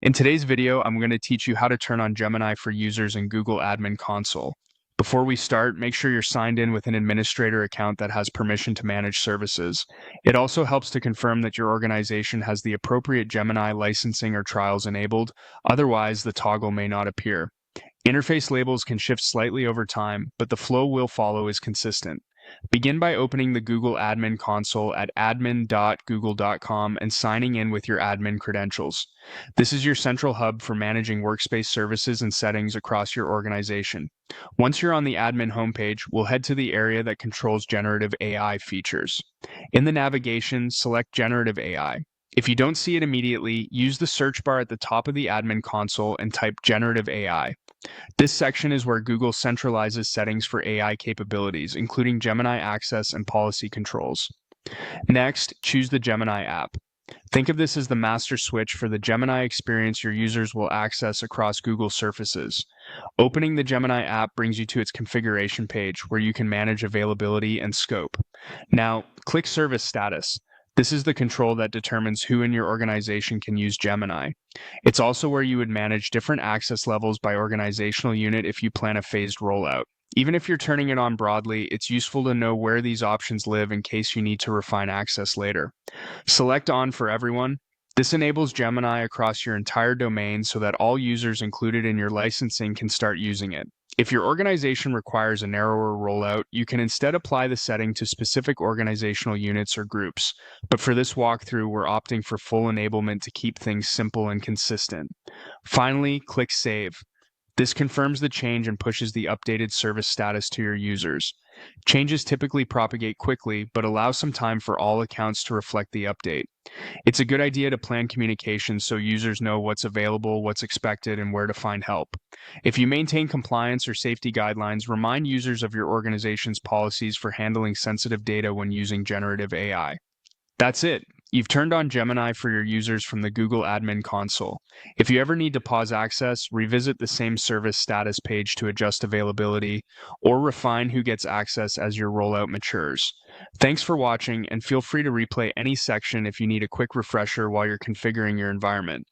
In today's video, I'm going to teach you how to turn on Gemini for users in Google Admin Console. Before we start, make sure you're signed in with an administrator account that has permission to manage services. It also helps to confirm that your organization has the appropriate Gemini licensing or trials enabled, otherwise the toggle may not appear. Interface labels can shift slightly over time, but the flow we'll follow is consistent. Begin by opening the Google Admin Console at admin.google.com and signing in with your admin credentials. This is your central hub for managing workspace services and settings across your organization. Once you're on the admin homepage, we'll head to the area that controls generative AI features. In the navigation, select Generative AI. If you don't see it immediately, use the search bar at the top of the admin console and type Generative AI. This section is where Google centralizes settings for AI capabilities, including Gemini access and policy controls. Next, choose the Gemini app. Think of this as the master switch for the Gemini experience your users will access across Google surfaces. Opening the Gemini app brings you to its configuration page where you can manage availability and scope. Now, click Service Status. This is the control that determines who in your organization can use Gemini. It's also where you would manage different access levels by organizational unit if you plan a phased rollout. Even if you're turning it on broadly, it's useful to know where these options live in case you need to refine access later. Select On for everyone. This enables Gemini across your entire domain so that all users included in your licensing can start using it. If your organization requires a narrower rollout, you can instead apply the setting to specific organizational units or groups. But for this walkthrough, we're opting for full enablement to keep things simple and consistent. Finally, click Save. This confirms the change and pushes the updated service status to your users. Changes typically propagate quickly, but allow some time for all accounts to reflect the update. It's a good idea to plan communications so users know what's available, what's expected, and where to find help. If you maintain compliance or safety guidelines, remind users of your organization's policies for handling sensitive data when using generative AI. That's it. You've turned on Gemini for your users from the Google Admin Console. If you ever need to pause access, revisit the same service status page to adjust availability, or refine who gets access as your rollout matures. Thanks for watching, and feel free to replay any section if you need a quick refresher while you're configuring your environment.